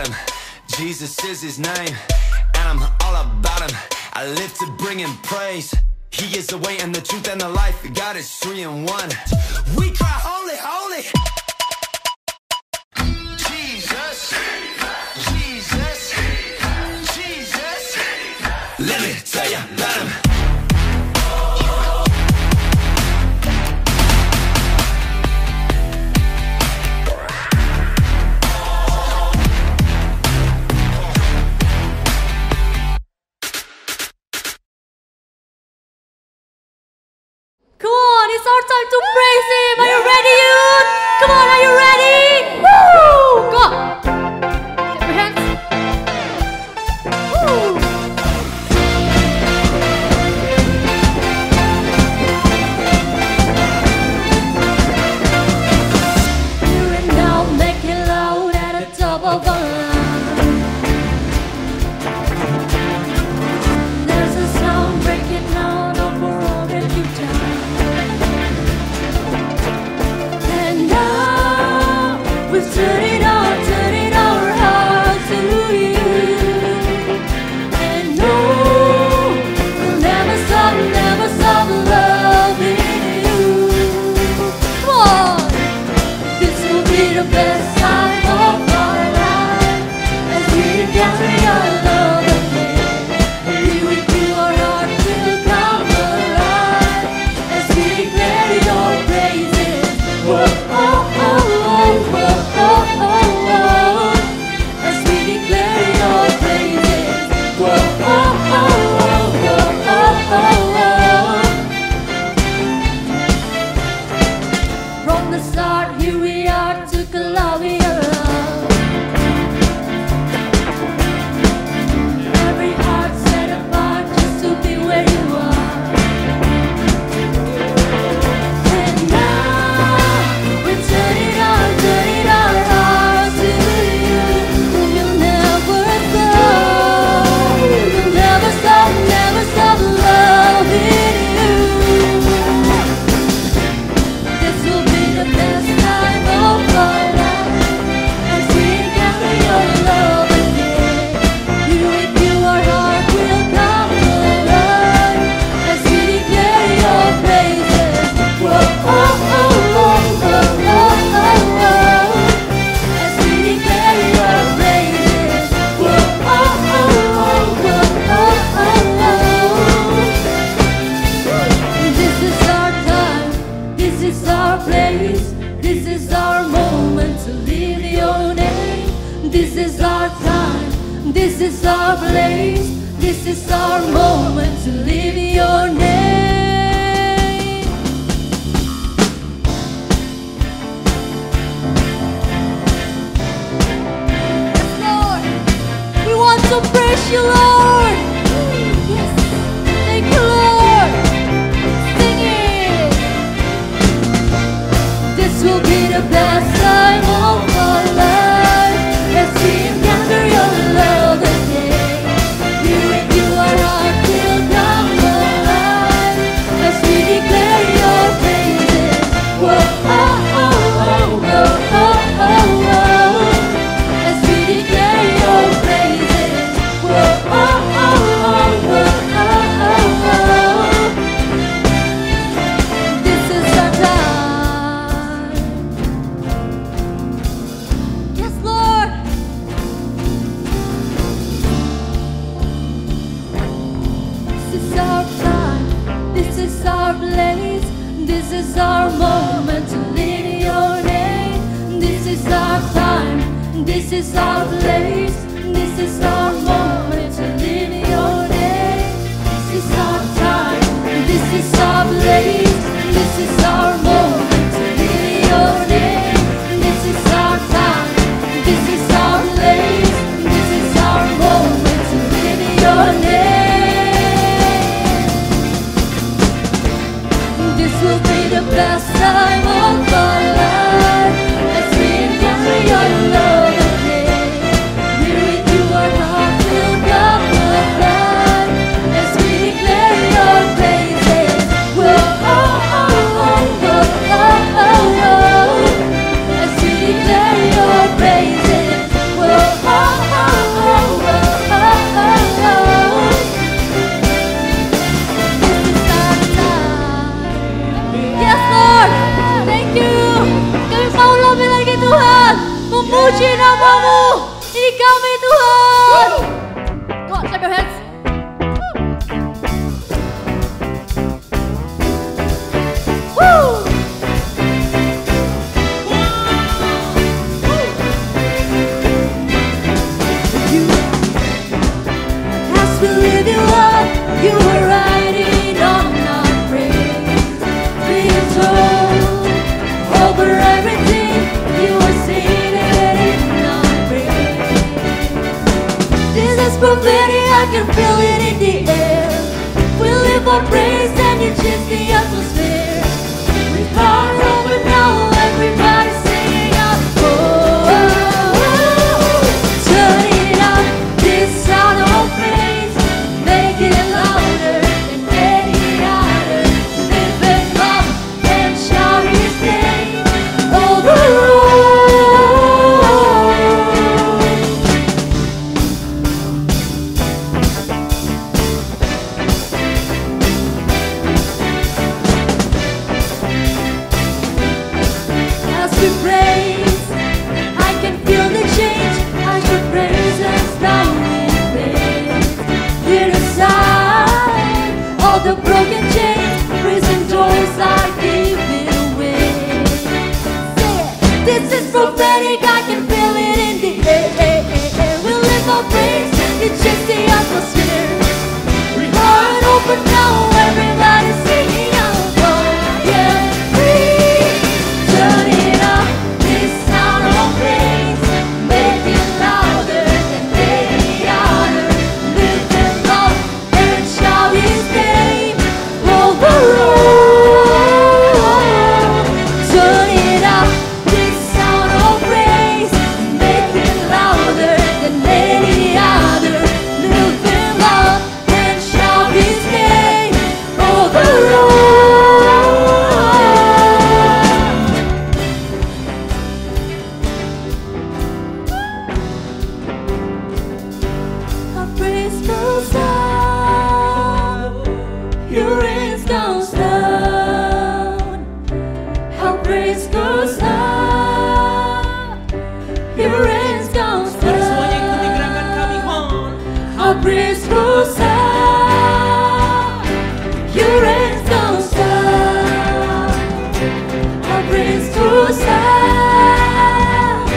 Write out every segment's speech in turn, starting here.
got him. Jesus is his name, and I'm all about him. I live to bring him praise. He is the way and the truth and the life. God is 3 in 1. We cry holy, holy. Jesus, Jesus, Jesus. Let me tell you about him. Come on, it's our time to praise Him. Are you ready, youth? Come on, are you ready? Woo! Go on. Clap your hands. Woo! Hear it now, make it loud at the top of our lungs. There's a sound, break it down over all that you've done. We've turning our hearts to you. And no, we'll never stop loving you. Come on! This will be the best time of our life as we encounter your love again. Be with you, our heart will come alive as we declare your praises. Whoa, oh, oh, oh, whoa. As we declare your praises, whoa, oh, oh, oh, oh, oh, oh. From the start, here we are, took a love in your love. Every heart set apart just to be where you are. And now we're turning our hearts to you. You'll never stop. You'll never stop loving you. This will be the best time of our life as we encounter your love again. Here with you, our heart will come alive as we declare your praises. Whoa, oh, oh, oh, oh, oh, oh. As we declare your praises. Whoa, oh, oh, oh, oh, oh, oh. This is our time, this is our place, this is our moment to live your name. This is our time, this is our place, this is our moment to live your name. Yes, Lord, we want to praise you, Lord. Yes, thank you, Lord. Sing it. This will be the best time of our life as we encounter your love again. Here with you, our heart will come alive as we declare your praises. Whoa, oh, oh, oh, oh, oh, oh, oh. As we declare your praises. Whoa, oh, oh, oh, oh, oh, oh, oh. This is our time. Yes, Lord. This is our time. This is our place. This is our moment to live your name. This is our time. This is our place. This is our moment to live your name. This is our time. This is our place. This is our moment to live your name. This is our time. This is our place. This is our moment to live your name. This will be the best time of our life as we encounter your love again. Here with you, our heart will come alive as we declare your praises. Whoa, oh, oh, oh, oh, oh, oh, oh. As we declare your praises. Whoa, oh, change the atmosphere. Heart open now, everybody singing out. Yeah, free. Turn it up, this sound of praise. Make it louder than any other. Lift them up and shout His name over all. Turn it up, this sound of praise. Make it louder than any other. Lift them up and shout His name over all. Our praise goes down, your rains goes down. Our praise goes down, your rains goes Mari semuanya ikuti down. gerakan kami, mohon. Our praise goes down, your rains goes down. Our praise goes down,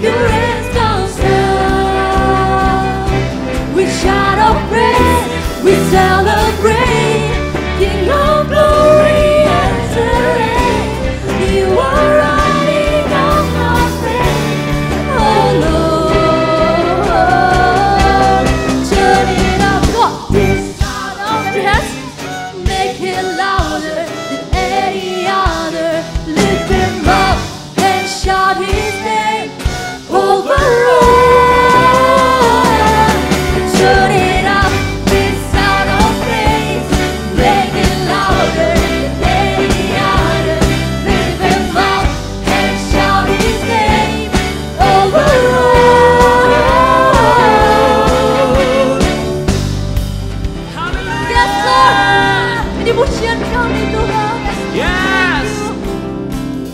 your rains goes down. We shout our praise, we celebrate, King of glory entering. You are riding on our praise, oh Lord. Turn it up, God. This sound of praise, make it louder than any other. Lift Him up and shout His name over all. Turn it up, this sound of praise, make it louder than any other. Lift Him up and shout His name over all. Haleluya. Yes, Lord. Ini pujian kami, Tuhan. Yes.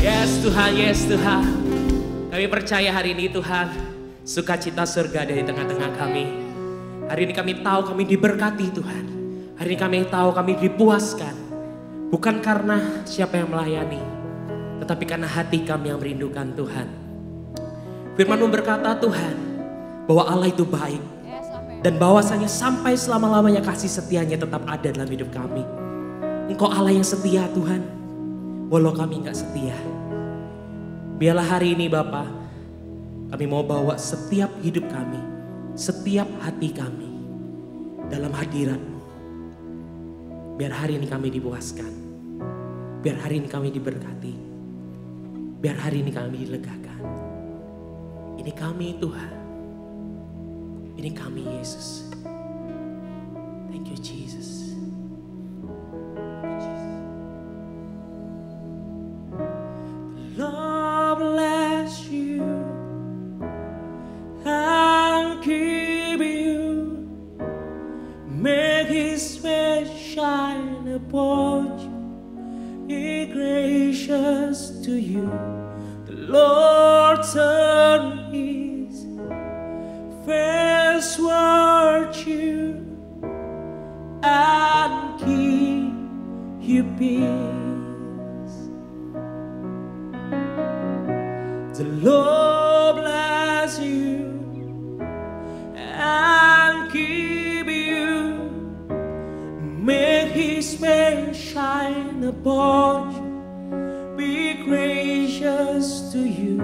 Yes Tuhan, yes Tuhan. Kami percaya hari ini Tuhan, sukacita surga ada di tengah-tengah kami. Hari ini kami tahu kami diberkati Tuhan. Hari ini kami tahu kami dipuaskan. Bukan karena siapa yang melayani, tetapi karena hati kami yang merindukan Tuhan. Firman-Mu berkata Tuhan, bahwa Allah itu baik. Dan bahwasanya sampai selama-lamanya kasih setianya tetap ada dalam hidup kami. Engkau Allah yang setia Tuhan, walau kami enggak setia. Biarlah hari ini Bapa, kami mau bawa setiap hidup kami, setiap hati kami dalam hadirat-Mu. Biar hari ini kami dipuaskan, biar hari ini kami diberkati, biar hari ini kami dilegakan. Ini kami Tuhan, ini kami Yesus. Thank you Jesus. Lord bless you and keep you. Make His face shine upon you. Be gracious to you. The Lord turn His face toward you and give you peace. The Lord bless you and keep you. Make His face shine upon you. Be gracious to you.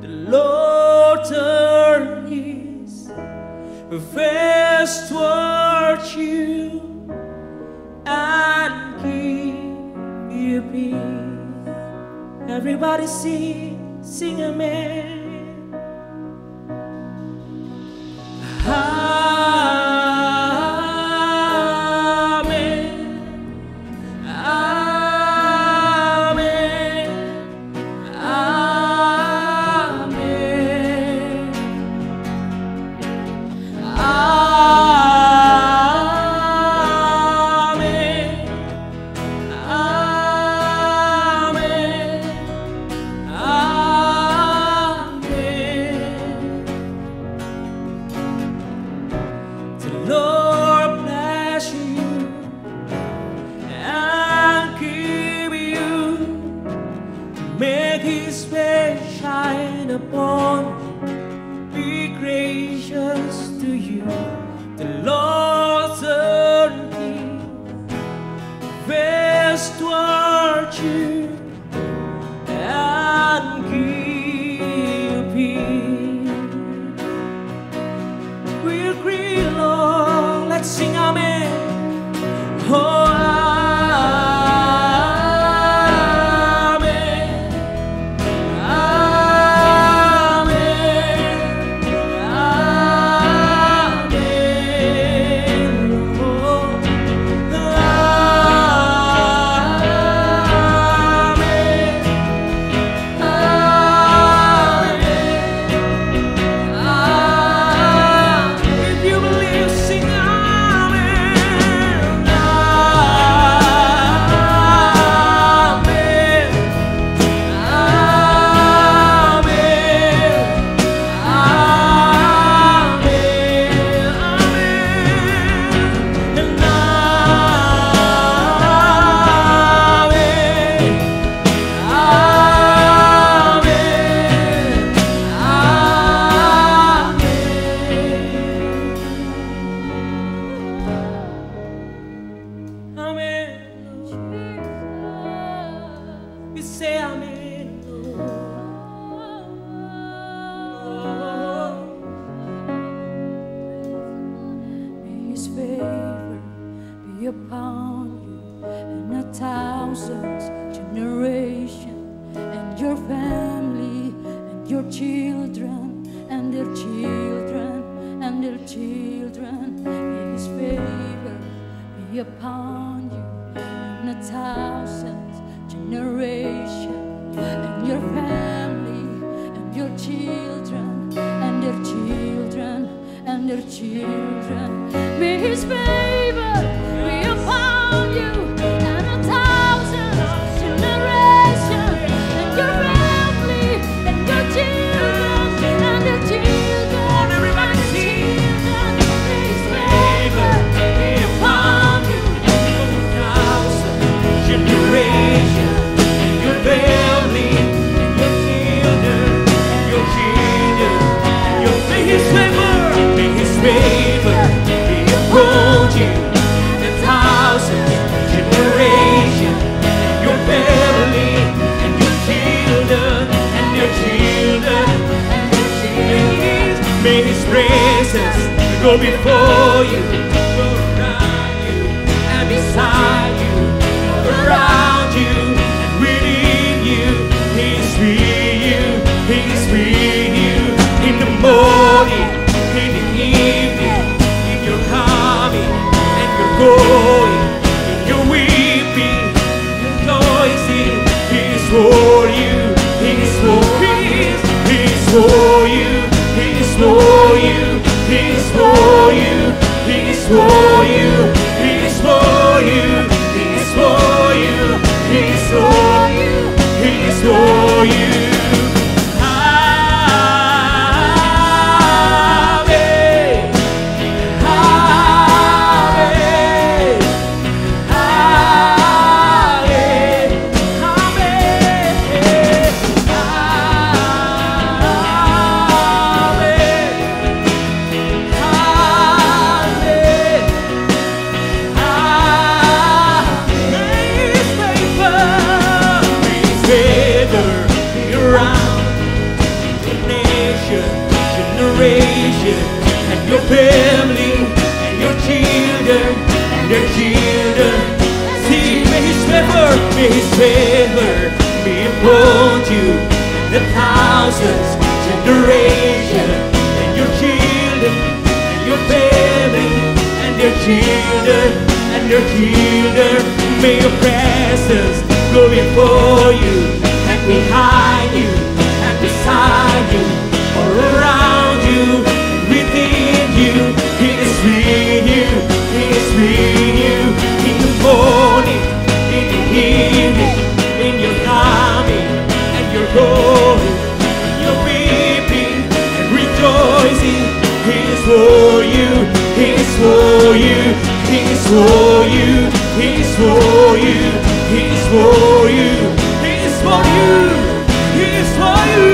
The Lord turn His face toward you and give you peace. Everybody sing. Sing amen. Amen. Amen. Amen. Amen. Amen. yes towards you and give peace. We agree, Lord. Let's sing amen. Oh, say amen. May His favor be upon you and 1,000 generations, and your family, and your children, and their children, and their children. May His favor be upon you and 1,000 generations, and your family, and your children, and their children, and their children. May His favor be upon you and 1,000 generations, and your family, and your children, and their children. Everybody sing. May His favor be upon you. 1,000 generations, your family, your children, your children, your may His favor be upon you. 1,000 generations, your family, and your children, and your children, and your children. May His presence go before you, go around you, and beside you, around you, and within you. He is with you, He is with you, in the morning, in the evening, in your coming and your going, in your weeping, your rejoicing. He is for you, He is for you, He is for you, He is for you, He is for you, He is for you, He is for you, He is for you, He is for you, He is for you. And your family, and your children, and their children. See, may His favor be upon you, and 1,000 generations, and your children, and your family, and their children, and their children. May your presence go before you, and behind you, and beside you, all around you, within you. He is with you, He is with you, in the morning, in the evening, in your coming and your going, in your weeping and rejoicing. He is for you, He is for you, He is for you, He is for you, He is for you, He is for you, He is for you.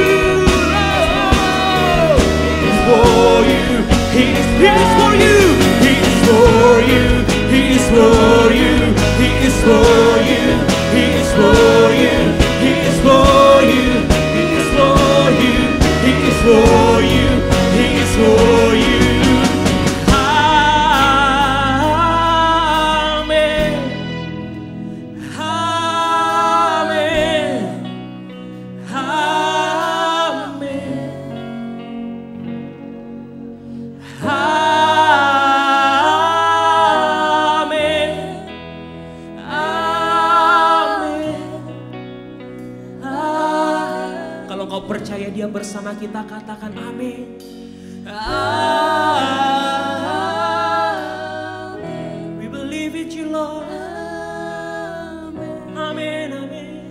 For you, He is for you, He is for you, He is for you, He is for you. percaya Dia bersama kita, katakan amin. We believe it, you Lord. Amen, amen.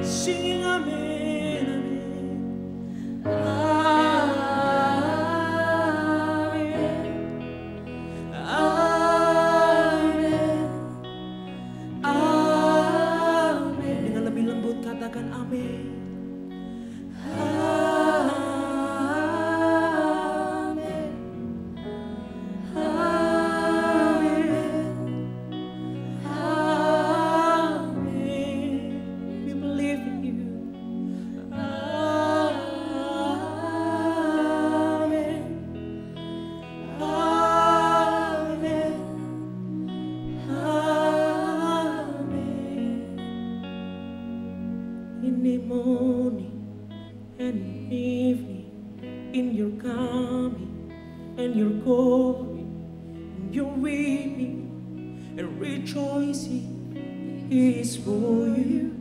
Singing amen, amen. Amen. Amen. Dengan lebih lembut katakan amin. In the morning and evening, in your coming and your going, in your weeping and rejoicing, He is for you,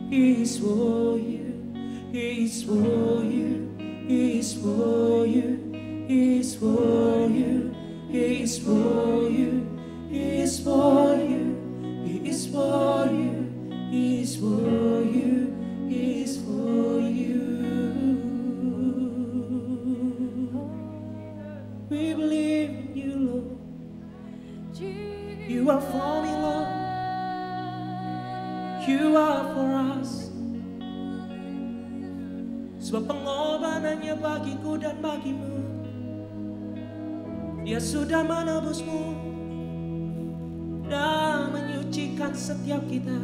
He is for you, He is for you, He is for you, He is for you, He is for you, He is for you, He is for you, He is for you. He is for you. We believe in you, Lord. You are for me, Lord. You are for us. Sebab pengorbanannya bagiku dan bagimu, Dia sudah menebusmu dan menyucikan setiap kita.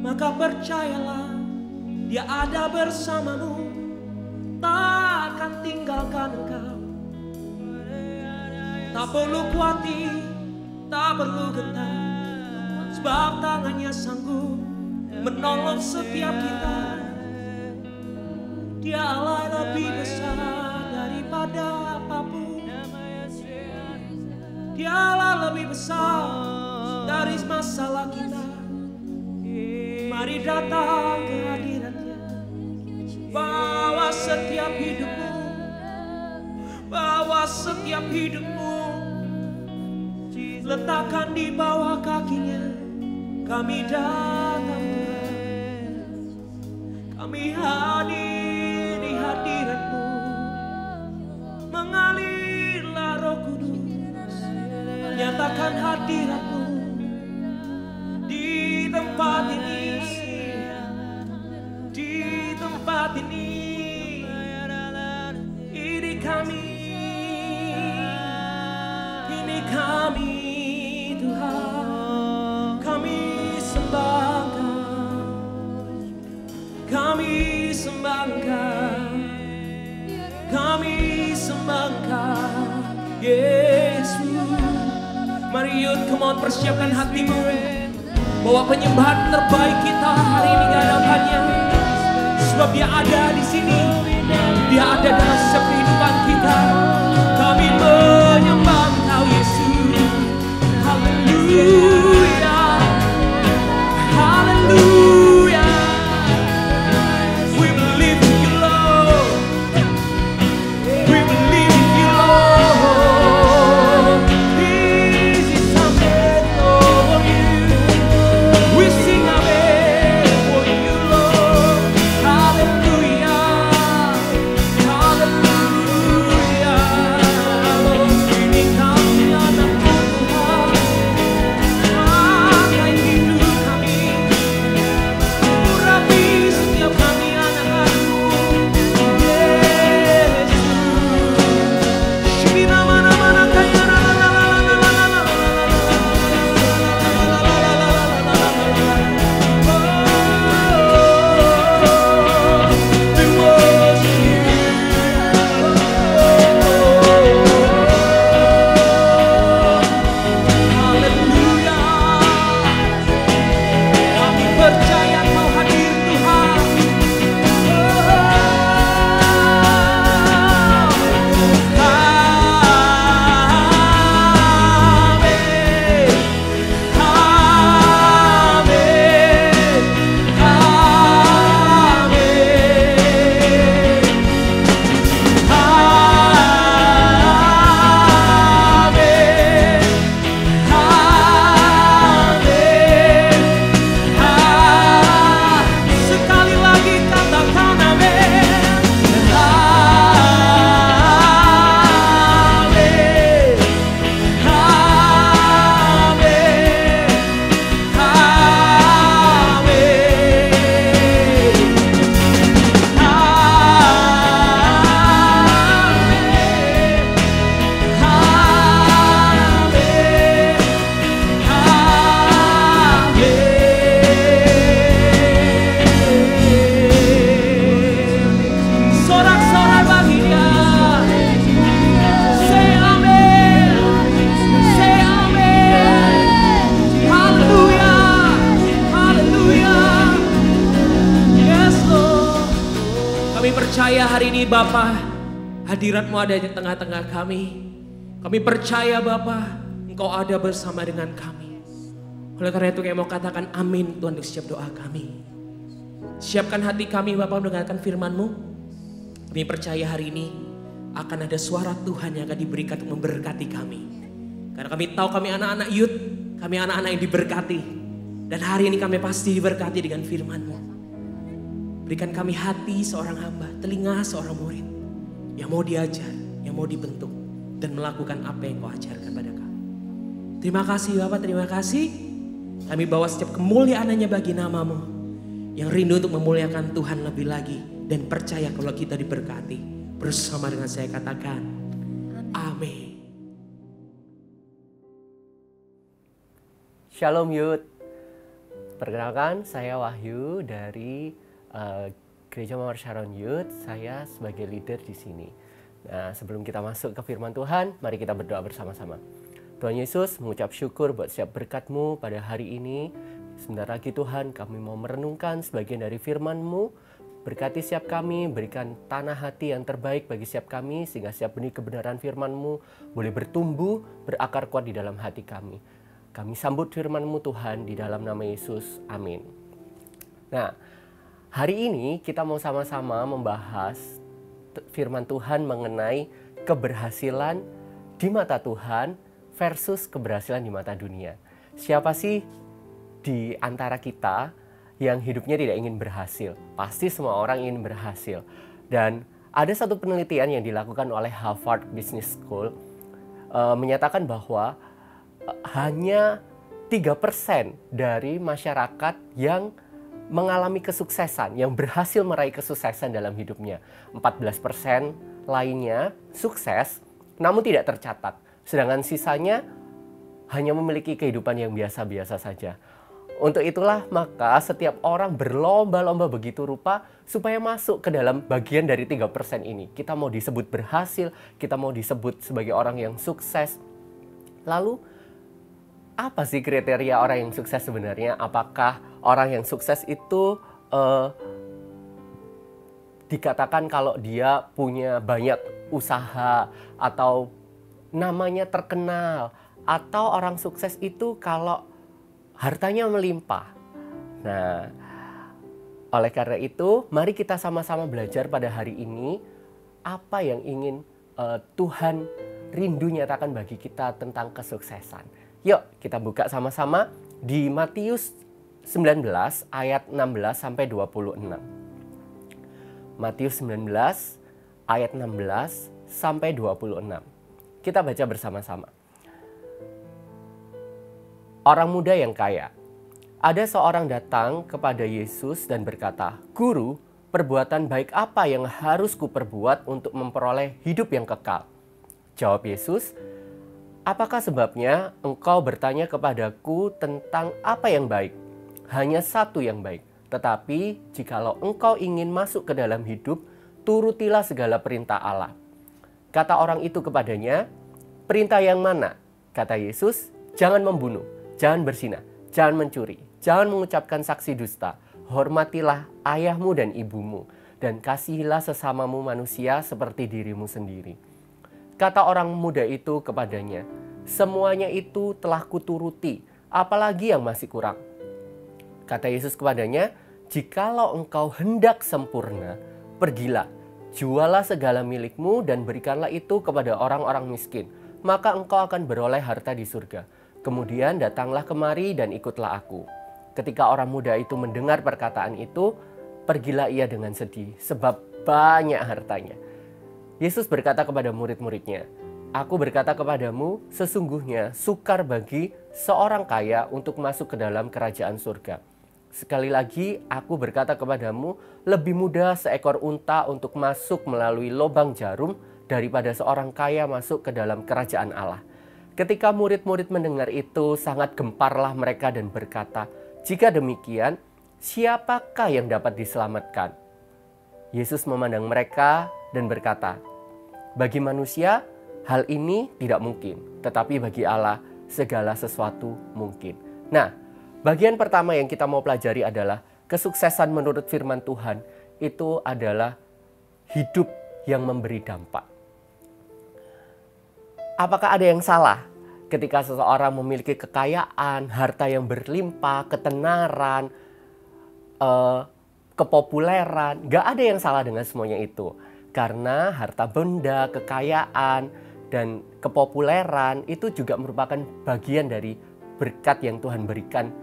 Maka percayalah, Dia ada bersamamu, tak akan tinggalkan engkau. Tak perlu khawatir, tak perlu gentar, sebab tangannya sanggup menolong setiap kita. Dia Allah lebih besar daripada apapun. Dia Allah lebih besar dari masalah kita. Mari datang ke hadirat-Nya, bawa setiap hidupmu, bawa setiap hidupmu, letakkan di bawah kaki-Nya. Kami datang, kami hadir di hadirat-Mu. Mengalirlah Roh Kudus, nyatakan hadirat-Mu di tempat ini. Ini kami Tuhan, kami sembahkan, kami sembahkan, kami sembahkan Yesus. Mari yuk, come on, persiapkan hatimu, bawa penyembahan terbaik kita hari ini di hadapan-Nya. Sebab Dia ada di sini, Dia ada dalam setiap kehidupan kita. Kami menyembah Engkau Yesus. Haleluya, haleluya. We believe in you, Lord. We believe in you, Lord. This is amen for you. We sing amen for you, Lord. Hallelujah, hallelujah. hari ini Bapa, hadirat-Mu ada di tengah-tengah kami. Kami percaya Bapa, Engkau ada bersama dengan kami. Oleh karena itu kami mau katakan amin Tuhan untuk setiap doa kami. Siapkan hati kami Bapa mendengarkan firman-Mu. Kami percaya hari ini akan ada suara Tuhan yang akan diberikan untuk memberkati kami. Karena kami tahu kami anak-anak youth, kami anak-anak yang diberkati. Dan hari ini kami pasti diberkati dengan firman-Mu. Berikan kami hati seorang hamba, telinga seorang murid. Yang mau diajar, yang mau dibentuk. Dan melakukan apa yang Kau ajarkan pada kami. Terima kasih Bapak, terima kasih. Kami bawa setiap kemuliaan hanya bagi nama-Mu. Yang rindu untuk memuliakan Tuhan lebih lagi. Dan percaya kalau kita diberkati. Bersama dengan saya katakan, amin. Shalom Youth. Perkenalkan, saya Wahyu dari Gereja Mawar Sharon Youth. Saya sebagai leader di sini. Nah, sebelum kita masuk ke firman Tuhan, mari kita berdoa bersama-sama. Tuhan Yesus, mengucap syukur buat setiap berkat-Mu pada hari ini. Sebentar lagi Tuhan, kami mau merenungkan sebagian dari firman-Mu. Berkati setiap kami, berikan tanah hati yang terbaik bagi setiap kami, sehingga setiap benih kebenaran firman-Mu boleh bertumbuh, berakar kuat di dalam hati kami. Kami sambut firman-Mu Tuhan di dalam nama Yesus. Amin. Nah, hari ini kita mau sama-sama membahas firman Tuhan mengenai keberhasilan di mata Tuhan versus keberhasilan di mata dunia. Siapa sih di antara kita yang hidupnya tidak ingin berhasil? Pasti semua orang ingin berhasil. Dan ada satu penelitian yang dilakukan oleh Harvard Business School menyatakan bahwa hanya 3% dari masyarakat yang mengalami kesuksesan, yang berhasil meraih kesuksesan dalam hidupnya. 14% lainnya sukses, namun tidak tercatat. Sedangkan sisanya hanya memiliki kehidupan yang biasa-biasa saja. Untuk itulah maka setiap orang berlomba-lomba begitu rupa supaya masuk ke dalam bagian dari 3% ini. Kita mau disebut berhasil, kita mau disebut sebagai orang yang sukses. Lalu, apa sih kriteria orang yang sukses sebenarnya? Apakah orang yang sukses itu dikatakan kalau dia punya banyak usaha atau namanya terkenal, atau orang sukses itu kalau hartanya melimpah? Nah, oleh karena itu, mari kita sama-sama belajar pada hari ini apa yang ingin Tuhan rindu nyatakan bagi kita tentang kesuksesan. Yuk, kita buka sama-sama di Matius 19 ayat 16 sampai 26. Matius 19 ayat 16 sampai 26. Kita baca bersama-sama. Orang muda yang kaya. Ada seorang datang kepada Yesus dan berkata, "Guru, perbuatan baik apa yang harus kuperbuat untuk memperoleh hidup yang kekal?" Jawab Yesus, "Apakah sebabnya engkau bertanya kepadaku tentang apa yang baik? Hanya satu yang baik. Tetapi jikalau engkau ingin masuk ke dalam hidup, turutilah segala perintah Allah." Kata orang itu kepadanya, "Perintah yang mana?" Kata Yesus, "Jangan membunuh, jangan berzina, jangan mencuri, jangan mengucapkan saksi dusta, hormatilah ayahmu dan ibumu, dan kasihilah sesamamu manusia seperti dirimu sendiri." Kata orang muda itu kepadanya, "Semuanya itu telah kuturuti, apalagi yang masih kurang?" Kata Yesus kepadanya, "Jikalau engkau hendak sempurna, pergilah, jualah segala milikmu dan berikanlah itu kepada orang-orang miskin, maka engkau akan beroleh harta di surga. Kemudian datanglah kemari dan ikutlah aku." Ketika orang muda itu mendengar perkataan itu, pergilah ia dengan sedih, sebab banyak hartanya. Yesus berkata kepada murid-muridnya, "Aku berkata kepadamu, sesungguhnya sukar bagi seorang kaya untuk masuk ke dalam kerajaan surga. Sekali lagi, aku berkata kepadamu, lebih mudah seekor unta untuk masuk melalui lubang jarum daripada seorang kaya masuk ke dalam kerajaan Allah." Ketika murid-murid mendengar itu, sangat gemparlah mereka dan berkata, "Jika demikian, siapakah yang dapat diselamatkan?" Yesus memandang mereka dan berkata, "Bagi manusia, hal ini tidak mungkin, tetapi bagi Allah segala sesuatu mungkin." Nah, bagian pertama yang kita mau pelajari adalah kesuksesan menurut firman Tuhan itu adalah hidup yang memberi dampak. Apakah ada yang salah ketika seseorang memiliki kekayaan, harta yang berlimpah, ketenaran, kepopuleran? Gak ada yang salah dengan semuanya itu. Karena harta benda, kekayaan, dan kepopuleran itu juga merupakan bagian dari berkat yang Tuhan berikan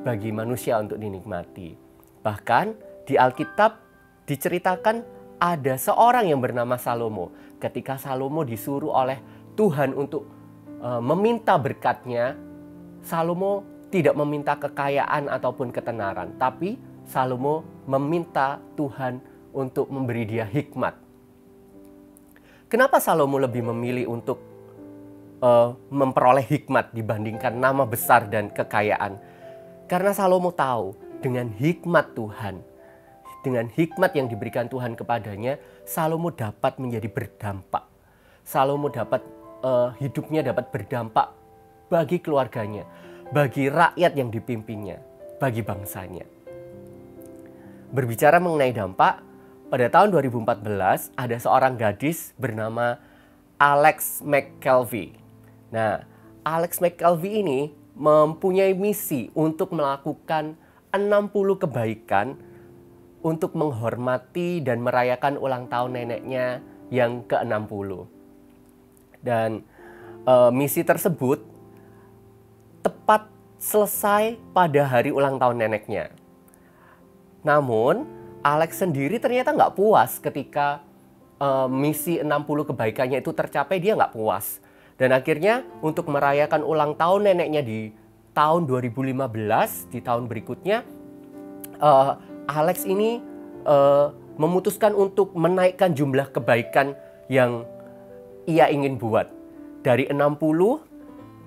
bagi manusia untuk dinikmati. Bahkan di Alkitab diceritakan ada seorang yang bernama Salomo. Ketika Salomo disuruh oleh Tuhan untuk meminta berkatnya, Salomo tidak meminta kekayaan ataupun ketenaran, tapi Salomo meminta Tuhan untuk memberi dia hikmat. Kenapa Salomo lebih memilih untuk memperoleh hikmat dibandingkan nama besar dan kekayaan? Karena Salomo tahu dengan hikmat Tuhan, dengan hikmat yang diberikan Tuhan kepadanya, Salomo dapat menjadi berdampak. Salomo dapat hidupnya dapat berdampak bagi keluarganya, bagi rakyat yang dipimpinnya, bagi bangsanya. Berbicara mengenai dampak, pada tahun 2014 ada seorang gadis bernama Alex McKelvey. Nah, Alex McKelvey ini mempunyai misi untuk melakukan 60 kebaikan untuk menghormati dan merayakan ulang tahun neneknya yang ke-60. Dan misi tersebut tepat selesai pada hari ulang tahun neneknya. Namun, Alex sendiri ternyata nggak puas ketika misi 60 kebaikannya itu tercapai, dia nggak puas. Dan akhirnya untuk merayakan ulang tahun neneknya di tahun 2015, di tahun berikutnya, Alex ini memutuskan untuk menaikkan jumlah kebaikan yang ia ingin buat. Dari 60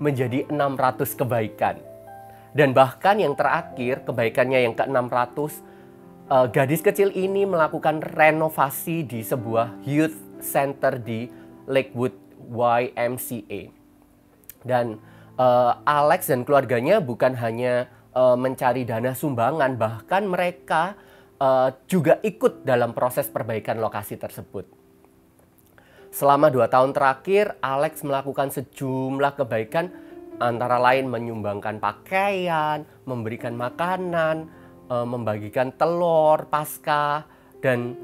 menjadi 600 kebaikan. Dan bahkan yang terakhir, kebaikannya yang ke-600, gadis kecil ini melakukan renovasi di sebuah youth center di Lakewood YMCA. Dan Alex dan keluarganya bukan hanya mencari dana sumbangan, bahkan mereka juga ikut dalam proses perbaikan lokasi tersebut. Selama 2 tahun terakhir, Alex melakukan sejumlah kebaikan, antara lain menyumbangkan pakaian, memberikan makanan, membagikan telur Paskah, dan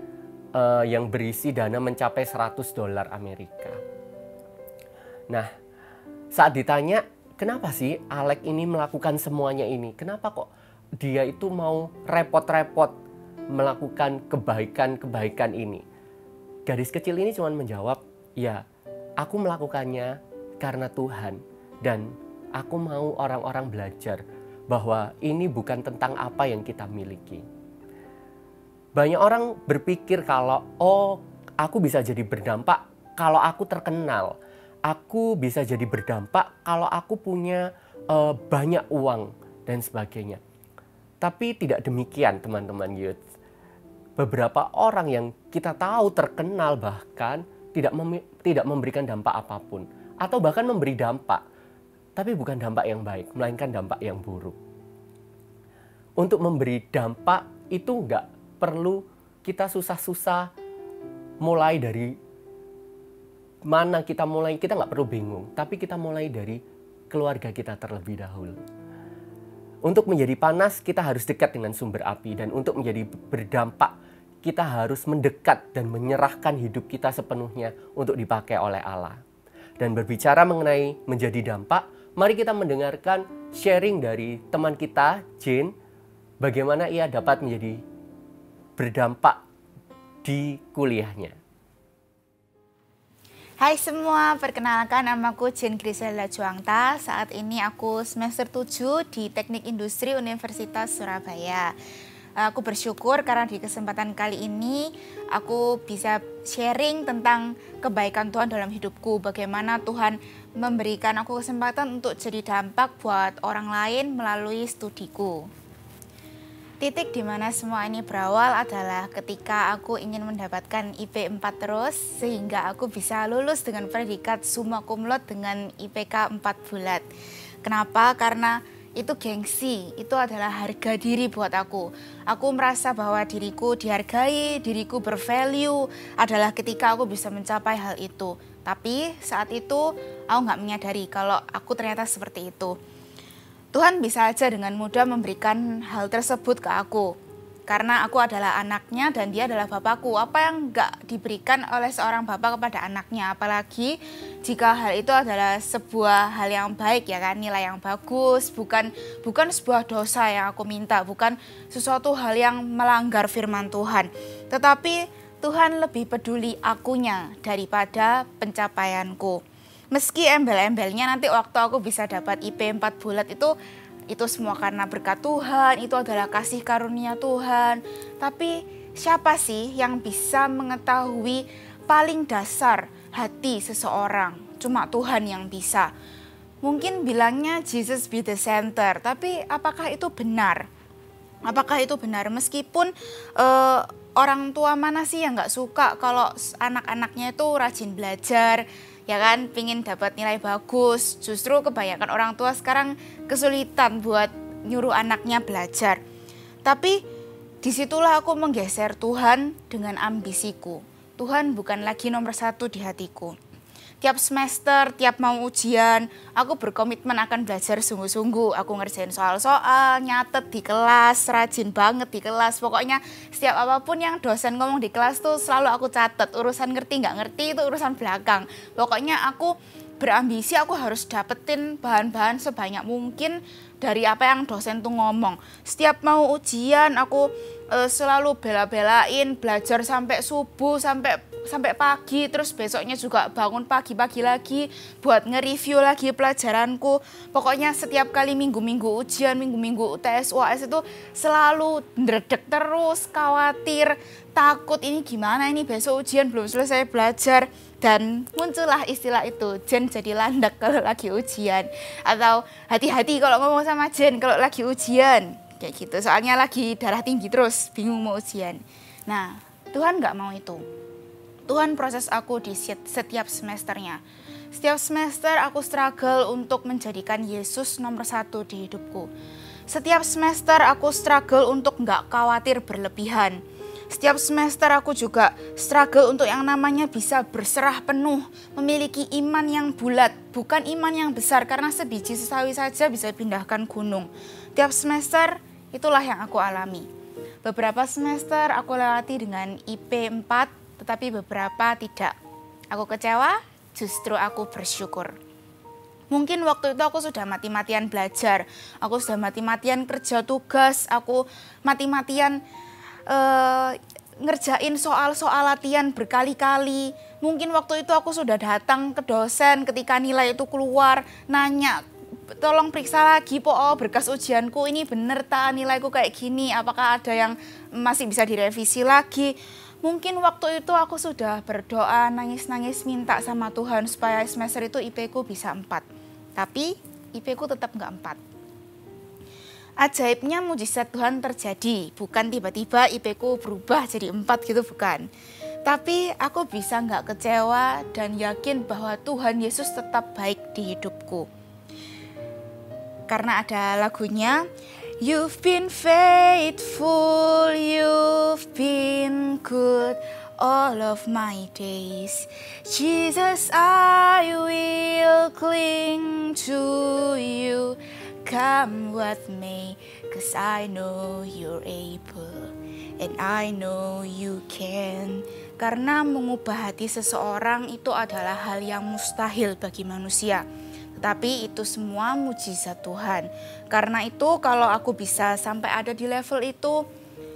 yang berisi dana mencapai $100 Amerika. Nah, saat ditanya, kenapa sih Alex ini melakukan semuanya ini? Kenapa kok dia itu mau repot-repot melakukan kebaikan-kebaikan ini? Gadis kecil ini cuma menjawab, ya, aku melakukannya karena Tuhan. Dan aku mau orang-orang belajar bahwa ini bukan tentang apa yang kita miliki. Banyak orang berpikir kalau, oh, aku bisa jadi berdampak kalau aku terkenal. Aku bisa jadi berdampak kalau aku punya banyak uang dan sebagainya. Tapi tidak demikian, teman-teman youth. Beberapa orang yang kita tahu terkenal bahkan tidak memberikan dampak apapun. Atau bahkan memberi dampak, tapi bukan dampak yang baik, melainkan dampak yang buruk. Untuk memberi dampak itu nggak perlu kita susah-susah mulai dari mana kita mulai, kita nggak perlu bingung. Tapi kita mulai dari keluarga kita terlebih dahulu. Untuk menjadi panas, kita harus dekat dengan sumber api. Dan untuk menjadi berdampak, kita harus mendekat dan menyerahkan hidup kita sepenuhnya untuk dipakai oleh Allah. Dan berbicara mengenai menjadi dampak, mari kita mendengarkan sharing dari teman kita, Jane, bagaimana ia dapat menjadi berdampak di kuliahnya. Hai semua, perkenalkan namaku Jane Griselda Juangta. Saat ini aku semester 7 di Teknik Industri Universitas Surabaya. Aku bersyukur karena di kesempatan kali ini aku bisa sharing tentang kebaikan Tuhan dalam hidupku. Bagaimana Tuhan memberikan aku kesempatan untuk jadi dampak buat orang lain melalui studiku. Titik di mana semua ini berawal adalah ketika aku ingin mendapatkan IP 4 terus, sehingga aku bisa lulus dengan predikat summa cum laude dengan IPK 4 bulat. Kenapa? Karena itu gengsi, itu adalah harga diri buat aku. Aku merasa bahwa diriku dihargai, diriku bervalue adalah ketika aku bisa mencapai hal itu. Tapi saat itu aku nggak menyadari kalau aku ternyata seperti itu. Tuhan bisa aja dengan mudah memberikan hal tersebut ke aku. Karena aku adalah anaknya dan dia adalah bapakku. Apa yang nggak diberikan oleh seorang bapak kepada anaknya, apalagi jika hal itu adalah sebuah hal yang baik ya kan, nilai yang bagus, bukan sebuah dosa yang aku minta, bukan sesuatu hal yang melanggar firman Tuhan. Tetapi Tuhan lebih peduli akunya daripada pencapaianku. Meski embel-embelnya nanti waktu aku bisa dapat IP 4 bulat itu semua karena berkat Tuhan, itu adalah kasih karunia Tuhan. Tapi siapa sih yang bisa mengetahui paling dasar hati seseorang? Cuma Tuhan yang bisa. Mungkin bilangnya Jesus be the center, tapi apakah itu benar? Apakah itu benar? Meskipun orang tua mana sih yang gak suka kalau anak-anaknya itu rajin belajar, ya kan, pingin dapat nilai bagus. Justru kebanyakan orang tua sekarang kesulitan buat nyuruh anaknya belajar. Tapi disitulah aku menggeser Tuhan dengan ambisiku. Tuhan bukan lagi nomor 1 di hatiku. Tiap semester, tiap mau ujian, aku berkomitmen akan belajar sungguh-sungguh. Aku ngerjain soal-soal, nyatet di kelas, rajin banget di kelas. Pokoknya setiap apapun yang dosen ngomong di kelas tuh selalu aku catat. Urusan ngerti nggak ngerti itu urusan belakang. Pokoknya aku berambisi, aku harus dapetin bahan-bahan sebanyak mungkin dari apa yang dosen tuh ngomong. Setiap mau ujian aku selalu bela-belain, belajar sampai subuh, sampai pagi, terus besoknya juga bangun pagi-pagi lagi buat nge-review lagi pelajaranku. Pokoknya setiap kali minggu-minggu ujian, minggu-minggu UTS, UAS itu selalu ndredeg terus, khawatir, takut ini gimana ini besok ujian belum selesai belajar. Dan muncullah istilah itu, Jen jadi landak kalau lagi ujian. Atau hati-hati kalau ngomong sama Jen kalau lagi ujian. Kayak gitu, soalnya lagi darah tinggi terus, bingung mau ujian. Nah, Tuhan gak mau itu. Tuhan proses aku di setiap semesternya. Setiap semester aku struggle untuk menjadikan Yesus nomor 1 di hidupku. Setiap semester aku struggle untuk gak khawatir berlebihan. Setiap semester aku juga struggle untuk yang namanya bisa berserah penuh, memiliki iman yang bulat, bukan iman yang besar karena sebiji sesawi saja bisa pindahkan gunung. Tiap semester itulah yang aku alami. Beberapa semester aku lewati dengan IP 4, tetapi beberapa tidak. Aku kecewa, justru aku bersyukur. Mungkin waktu itu aku sudah mati-matian belajar, aku sudah mati-matian kerja tugas, aku mati-matian ngerjain soal-soal latihan berkali-kali. Mungkin waktu itu aku sudah datang ke dosen ketika nilai itu keluar, nanya, tolong periksa lagi berkas ujianku ini bener tak nilaiku kayak gini, apakah ada yang masih bisa direvisi lagi. Mungkin waktu itu aku sudah berdoa, nangis-nangis minta sama Tuhan supaya semester itu IP ku bisa 4. Tapi IP ku tetap nggak 4. Ajaibnya mujizat Tuhan terjadi, bukan tiba-tiba IP ku berubah jadi 4 gitu, bukan. Tapi aku bisa nggak kecewa dan yakin bahwa Tuhan Yesus tetap baik di hidupku. Karena ada lagunya, You've been faithful, you've been good all of my days. Jesus, I will cling to you. Come what may, 'cause I know you're able and I know you can. Karena mengubah hati seseorang itu adalah hal yang mustahil bagi manusia. Tetapi itu semua mujizat Tuhan. Karena itu kalau aku bisa sampai ada di level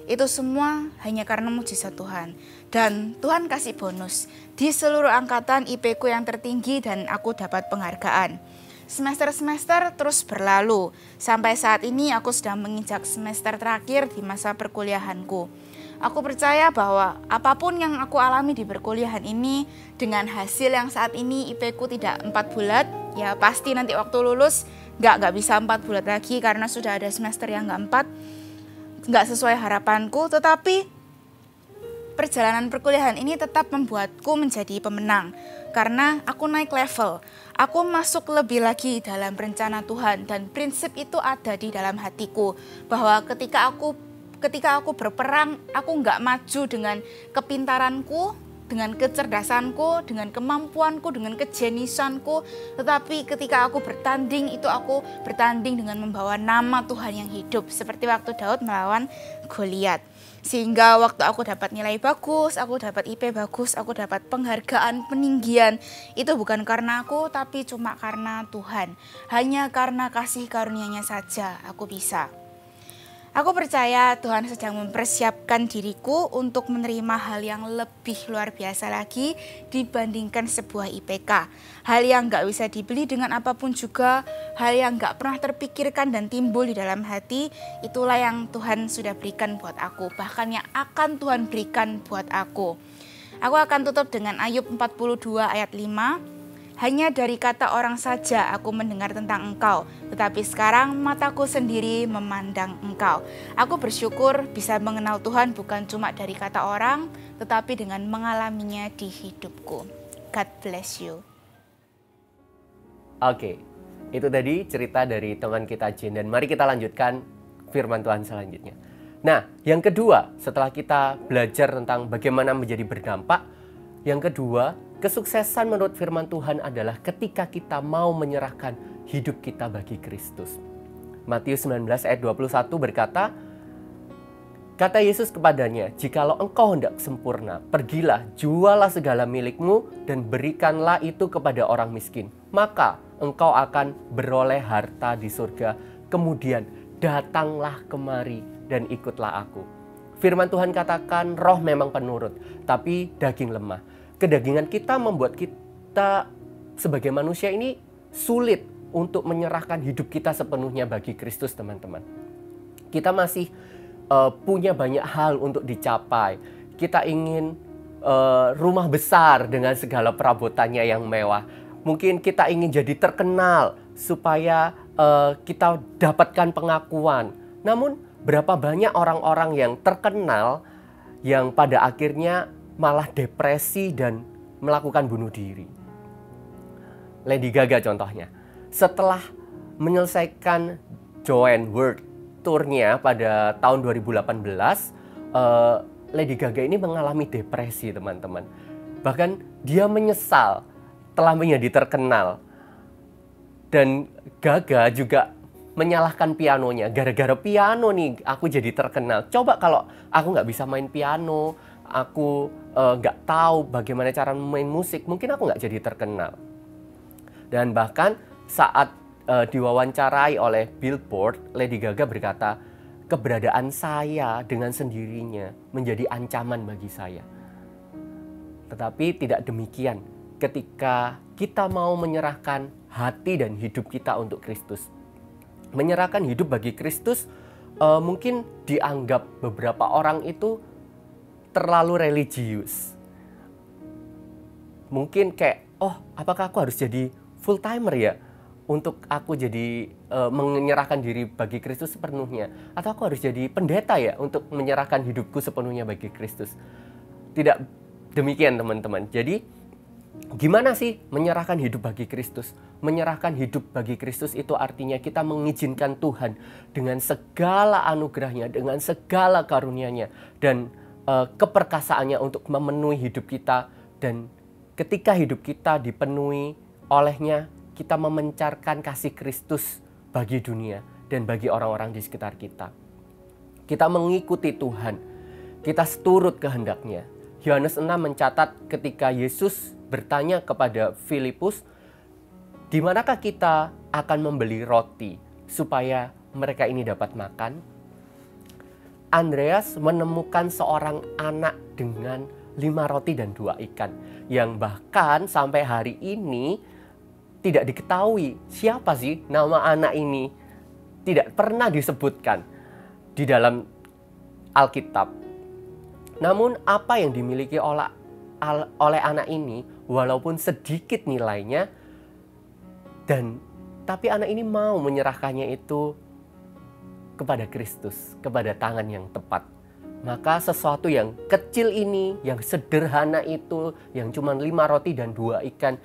itu semua hanya karena mujizat Tuhan. Dan Tuhan kasih bonus. Di seluruh angkatan IP ku yang tertinggi dan aku dapat penghargaan. Semester-semester terus berlalu. Sampai saat ini aku sedang menginjak semester terakhir di masa perkuliahanku. Aku percaya bahwa apapun yang aku alami di perkuliahan ini, dengan hasil yang saat ini IP ku tidak 4 bulat, ya pasti nanti waktu lulus nggak bisa 4 bulat lagi karena sudah ada semester yang nggak 4, nggak sesuai harapanku. Tetapi perjalanan perkuliahan ini tetap membuatku menjadi pemenang. Karena aku naik level, aku masuk lebih lagi dalam rencana Tuhan. Dan prinsip itu ada di dalam hatiku, bahwa ketika aku berperang, aku nggak maju dengan kepintaranku, dengan kecerdasanku, dengan kemampuanku, dengan kejeniusanku. Tetapi ketika aku bertanding, itu aku bertanding dengan membawa nama Tuhan yang hidup. Seperti waktu Daud melawan Goliat. Sehingga waktu aku dapat nilai bagus, aku dapat IP bagus, aku dapat penghargaan, peninggian. Itu bukan karena aku, tapi cuma karena Tuhan. Hanya karena kasih karunia-Nya saja aku bisa. Aku percaya Tuhan sedang mempersiapkan diriku untuk menerima hal yang lebih luar biasa lagi dibandingkan sebuah IPK. Hal yang gak bisa dibeli dengan apapun juga, hal yang gak pernah terpikirkan dan timbul di dalam hati, itulah yang Tuhan sudah berikan buat aku, bahkan yang akan Tuhan berikan buat aku. Aku akan tutup dengan Ayub 42 ayat 5. Hanya dari kata orang saja aku mendengar tentang Engkau, tetapi sekarang mataku sendiri memandang Engkau. Aku bersyukur bisa mengenal Tuhan bukan cuma dari kata orang, tetapi dengan mengalaminya di hidupku. God bless you. Oke, itu tadi cerita dari teman kita Jane, dan mari kita lanjutkan firman Tuhan selanjutnya. Nah, yang kedua, setelah kita belajar tentang bagaimana menjadi berdampak, yang kedua, kesuksesan menurut firman Tuhan adalah ketika kita mau menyerahkan hidup kita bagi Kristus. Matius 19 ayat 21 berkata, kata Yesus kepadanya, jikalau engkau hendak sempurna, pergilah, jualah segala milikmu dan berikanlah itu kepada orang miskin. Maka engkau akan beroleh harta di surga. Kemudian datanglah kemari dan ikutlah aku. Firman Tuhan katakan roh memang penurut, tapi daging lemah. Kedagingan kita membuat kita sebagai manusia ini sulit untuk menyerahkan hidup kita sepenuhnya bagi Kristus, teman-teman. Kita masih punya banyak hal untuk dicapai. Kita ingin rumah besar dengan segala perabotannya yang mewah. Mungkin kita ingin jadi terkenal supaya kita dapatkan pengakuan. Namun berapa banyak orang-orang yang terkenal yang pada akhirnya malah depresi dan melakukan bunuh diri. Lady Gaga contohnya. Setelah menyelesaikan Joanne World Tour-nya pada tahun 2018, Lady Gaga ini mengalami depresi, teman-teman. Bahkan dia menyesal telah menjadi terkenal. Dan Gaga juga menyalahkan pianonya. Gara-gara piano nih aku jadi terkenal. Coba kalau aku nggak bisa main piano, aku nggak tahu bagaimana cara main musik, mungkin aku nggak jadi terkenal. Dan bahkan saat diwawancarai oleh Billboard, Lady Gaga berkata, keberadaan saya dengan sendirinya menjadi ancaman bagi saya. Tetapi tidak demikian ketika kita mau menyerahkan hati dan hidup kita untuk Kristus. Menyerahkan hidup bagi Kristus mungkin dianggap beberapa orang itu terlalu religius. Mungkin kayak, oh apakah aku harus jadi full timer ya? Untuk aku jadi menyerahkan diri bagi Kristus sepenuhnya. Atau aku harus jadi pendeta ya untuk menyerahkan hidupku sepenuhnya bagi Kristus. Tidak demikian, teman-teman. Jadi gimana sih menyerahkan hidup bagi Kristus? Menyerahkan hidup bagi Kristus itu artinya kita mengizinkan Tuhan dengan segala anugerahnya, dengan segala karunia-Nya, dan keperkasaannya untuk memenuhi hidup kita. Dan ketika hidup kita dipenuhi olehnya, kita memancarkan kasih Kristus bagi dunia dan bagi orang-orang di sekitar kita. Kita mengikuti Tuhan, kita seturut kehendak-Nya. Yohanes 6 mencatat ketika Yesus bertanya kepada Filipus, di manakah kita akan membeli roti supaya mereka ini dapat makan? Andreas menemukan seorang anak dengan 5 roti dan 2 ikan. Yang bahkan sampai hari ini tidak diketahui siapa sih nama anak ini. Tidak pernah disebutkan di dalam Alkitab. Namun apa yang dimiliki oleh anak ini, walaupun sedikit nilainya, tapi anak ini mau menyerahkannya itu kepada Kristus, kepada tangan yang tepat. Maka sesuatu yang kecil ini, yang sederhana itu, yang cuma 5 roti dan 2 ikan,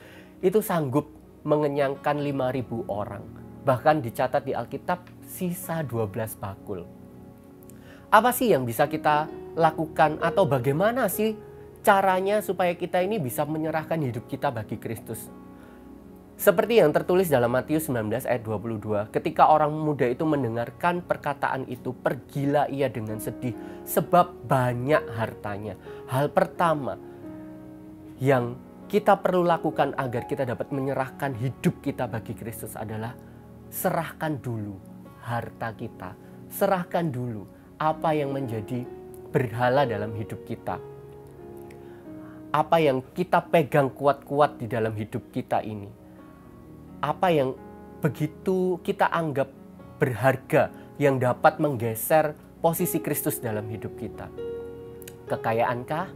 itu sanggup mengenyangkan 5.000 orang. Bahkan dicatat di Alkitab sisa 12 bakul. Apa sih yang bisa kita lakukan atau bagaimana sih caranya supaya kita ini bisa menyerahkan hidup kita bagi Kristus? Seperti yang tertulis dalam Matius 19 ayat 22, ketika orang muda itu mendengarkan perkataan itu, pergilah ia dengan sedih sebab banyak hartanya. Hal pertama yang kita perlu lakukan agar kita dapat menyerahkan hidup kita bagi Kristus adalah serahkan dulu harta kita. Serahkan dulu apa yang menjadi berhala dalam hidup kita. Apa yang kita pegang kuat-kuat di dalam hidup kita ini. Apa yang begitu kita anggap berharga yang dapat menggeser posisi Kristus dalam hidup kita. Kekayaankah?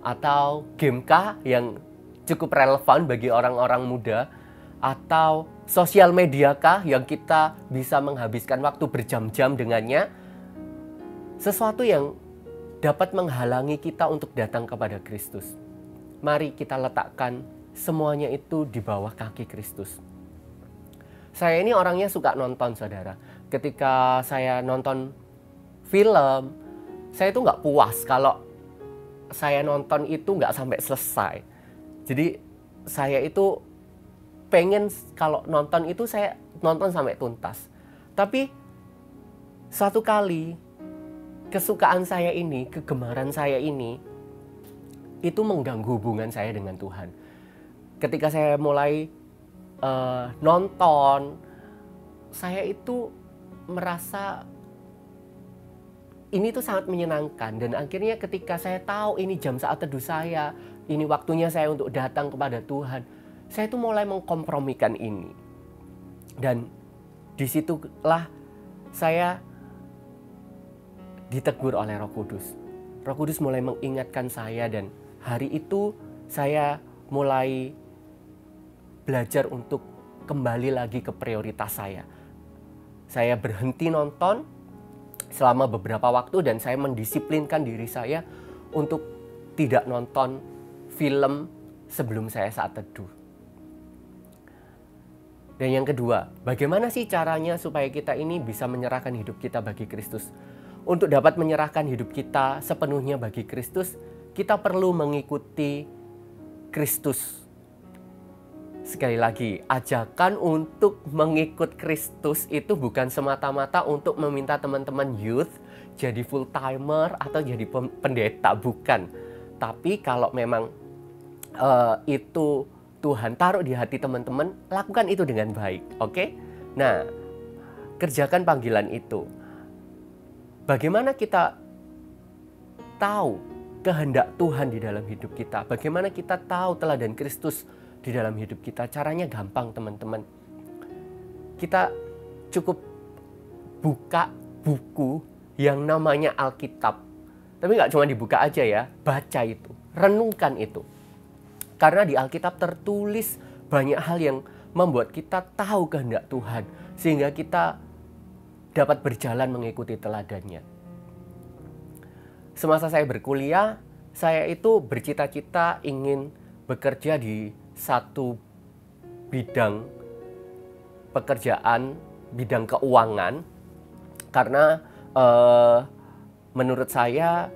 Atau gamekah yang cukup relevan bagi orang-orang muda? Atau sosial mediakah yang kita bisa menghabiskan waktu berjam-jam dengannya? Sesuatu yang dapat menghalangi kita untuk datang kepada Kristus. Mari kita letakkan semuanya itu di bawah kaki Kristus. Saya ini orangnya suka nonton, saudara. Ketika saya nonton film, saya itu nggak puas kalau saya nonton itu nggak sampai selesai. Jadi saya itu pengen kalau nonton itu saya nonton sampai tuntas. Tapi satu kali kesukaan saya ini, kegemaran saya ini, itu mengganggu hubungan saya dengan Tuhan. Ketika saya mulai nonton, saya itu merasa ini tuh sangat menyenangkan. Dan akhirnya ketika saya tahu ini jam saat teduh saya, ini waktunya saya untuk datang kepada Tuhan, saya itu mulai mengkompromikan ini. Dan disitulah saya ditegur oleh Roh Kudus. Roh Kudus mulai mengingatkan saya, dan hari itu saya mulai belajar untuk kembali lagi ke prioritas saya. Saya berhenti nonton selama beberapa waktu dan saya mendisiplinkan diri saya untuk tidak nonton film sebelum saya saat teduh. Dan yang kedua, bagaimana sih caranya supaya kita ini bisa menyerahkan hidup kita bagi Kristus? Untuk dapat menyerahkan hidup kita sepenuhnya bagi Kristus, kita perlu mengikuti Kristus. Sekali lagi, ajakan untuk mengikut Kristus itu bukan semata-mata untuk meminta teman-teman youth jadi full timer atau jadi pendeta, bukan. Tapi kalau memang itu Tuhan taruh di hati teman-teman, lakukan itu dengan baik, oke? Nah, kerjakan panggilan itu. Bagaimana kita tahu kehendak Tuhan di dalam hidup kita? Bagaimana kita tahu teladan Kristus di dalam hidup kita? Caranya gampang, teman-teman. Kita cukup buka buku yang namanya Alkitab. Tapi nggak cuma dibuka aja ya, baca itu, renungkan itu. Karena di Alkitab tertulis banyak hal yang membuat kita tahu kehendak Tuhan, sehingga kita dapat berjalan mengikuti teladannya. Semasa saya berkuliah, saya itu bercita-cita ingin bekerja di satu bidang pekerjaan, bidang keuangan, karena menurut saya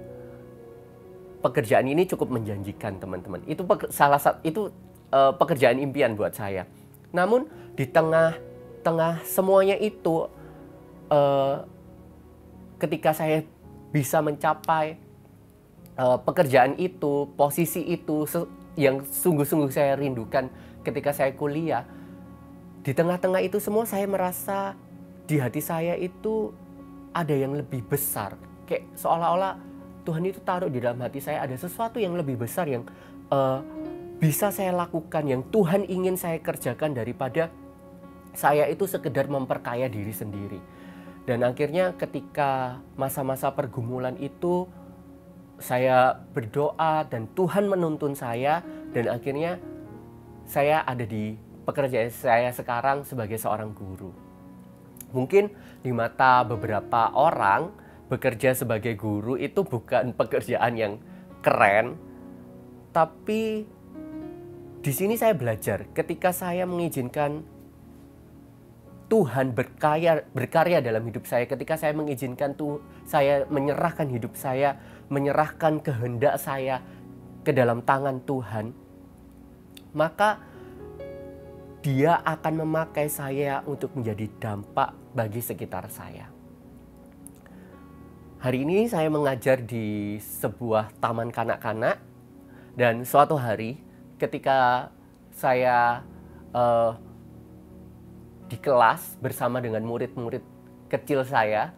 pekerjaan ini cukup menjanjikan, teman-teman. Itu salah satu pekerjaan impian buat saya. Namun di tengah semuanya itu, ketika saya bisa mencapai pekerjaan itu, posisi itu yang sungguh-sungguh saya rindukan ketika saya kuliah, di tengah-tengah itu semua saya merasa di hati saya itu ada yang lebih besar. Kayak seolah-olah Tuhan itu taruh di dalam hati saya ada sesuatu yang lebih besar yang bisa saya lakukan, yang Tuhan ingin saya kerjakan daripada saya itu sekedar memperkaya diri sendiri. Dan akhirnya ketika masa-masa pergumulan itu, saya berdoa dan Tuhan menuntun saya, dan akhirnya saya ada di pekerjaan saya sekarang sebagai seorang guru. Mungkin di mata beberapa orang, bekerja sebagai guru itu bukan pekerjaan yang keren, tapi di sini saya belajar ketika saya mengizinkan Tuhan berkarya dalam hidup saya, ketika saya mengizinkan saya menyerahkan hidup saya, menyerahkan kehendak saya ke dalam tangan Tuhan, maka Dia akan memakai saya untuk menjadi dampak bagi sekitar saya. Hari ini saya mengajar di sebuah taman kanak-kanak, dan suatu hari ketika saya di kelas bersama dengan murid-murid kecil saya,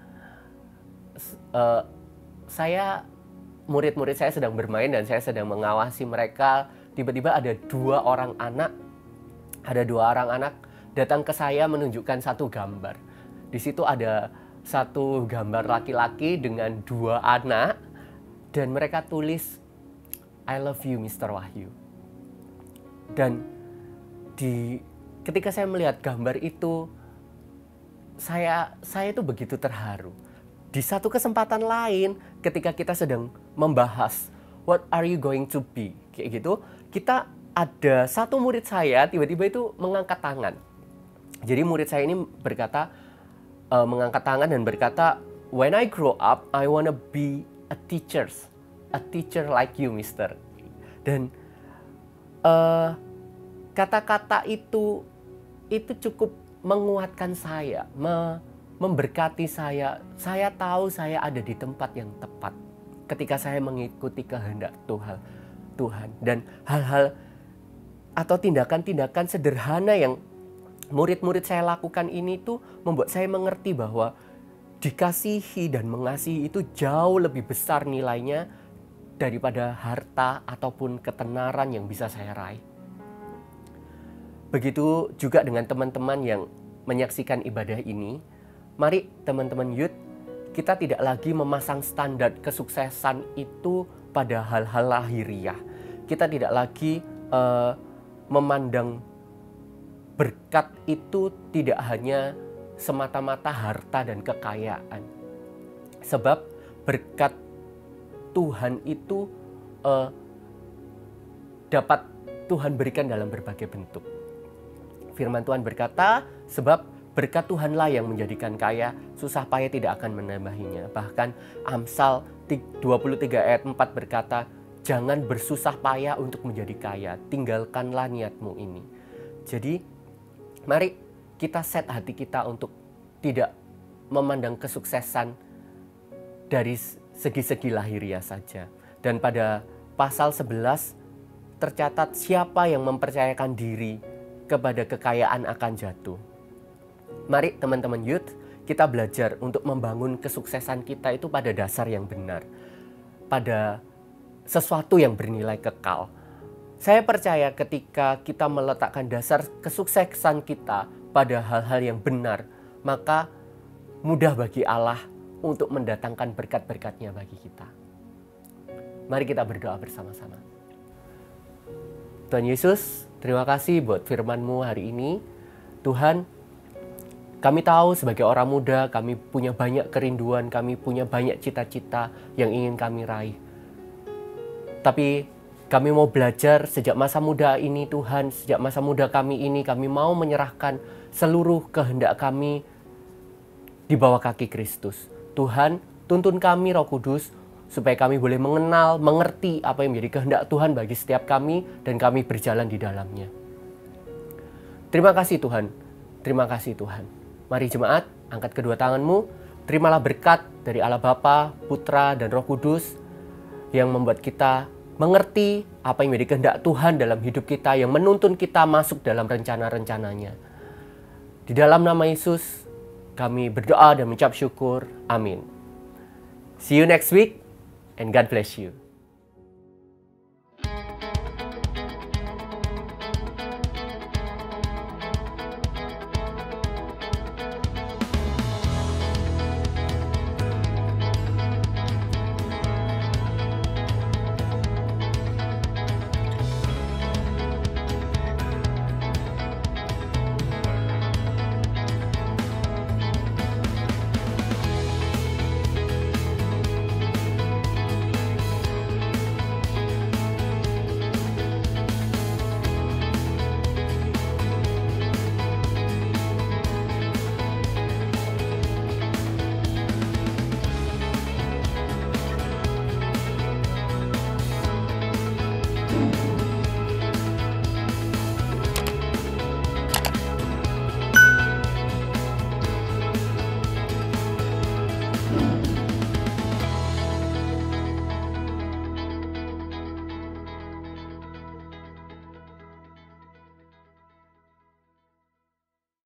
murid-murid saya sedang bermain dan saya sedang mengawasi mereka. Tiba-tiba ada dua orang anak datang ke saya menunjukkan satu gambar. Di situ ada satu gambar laki-laki dengan dua anak dan mereka tulis I love you Mr. Wahyu. Dan ketika saya melihat gambar itu, saya itu begitu terharu. Di satu kesempatan lain, ketika kita sedang membahas what are you going to be, kayak gitu, kita ada satu murid saya tiba-tiba itu mengangkat tangan. Jadi murid saya ini mengangkat tangan dan berkata, when I grow up, I wanna be a teacher like you, Mister. Dan kata-kata itu cukup menguatkan saya, memberkati saya. Saya tahu saya ada di tempat yang tepat ketika saya mengikuti kehendak Tuhan. Dan hal-hal atau tindakan-tindakan sederhana yang murid-murid saya lakukan ini tuh membuat saya mengerti bahwa dikasihi dan mengasihi itu jauh lebih besar nilainya daripada harta ataupun ketenaran yang bisa saya raih. Begitu juga dengan teman-teman yang menyaksikan ibadah ini. Mari teman-teman youth, kita tidak lagi memasang standar kesuksesan itu pada hal-hal lahiriah. Kita tidak lagi memandang berkat itu tidak hanya semata-mata harta dan kekayaan. Sebab berkat Tuhan itu dapat Tuhan berikan dalam berbagai bentuk. Firman Tuhan berkata, sebab berkat Tuhanlah yang menjadikan kaya, susah payah tidak akan menambahinya. Bahkan Amsal 23 ayat 4 berkata, jangan bersusah payah untuk menjadi kaya, tinggalkanlah niatmu ini. Jadi, mari kita set hati kita untuk tidak memandang kesuksesan dari segi-segi lahiriah saja. Dan pada pasal 11 tercatat siapa yang mempercayakan diri kepada kekayaan akan jatuh. Mari teman-teman youth, kita belajar untuk membangun kesuksesan kita itu pada dasar yang benar. Pada sesuatu yang bernilai kekal. Saya percaya ketika kita meletakkan dasar kesuksesan kita pada hal-hal yang benar, maka mudah bagi Allah untuk mendatangkan berkat-berkatnya bagi kita. Mari kita berdoa bersama-sama. Tuhan Yesus, terima kasih buat firman-Mu hari ini. Tuhan, kami tahu sebagai orang muda, kami punya banyak kerinduan, kami punya banyak cita-cita yang ingin kami raih. Tapi kami mau belajar sejak masa muda ini Tuhan, sejak masa muda kami ini, kami mau menyerahkan seluruh kehendak kami di bawah kaki Kristus. Tuhan, tuntun kami Roh Kudus, supaya kami boleh mengenal, mengerti apa yang menjadi kehendak Tuhan bagi setiap kami, dan kami berjalan di dalamnya. Terima kasih Tuhan, terima kasih Tuhan. Mari jemaat, angkat kedua tanganmu, terimalah berkat dari Allah Bapa, Putra, dan Roh Kudus, yang membuat kita mengerti apa yang menjadi kehendak Tuhan dalam hidup kita, yang menuntun kita masuk dalam rencana-rencananya. Di dalam nama Yesus, kami berdoa dan mengucap syukur. Amin. See you next week, and God bless you.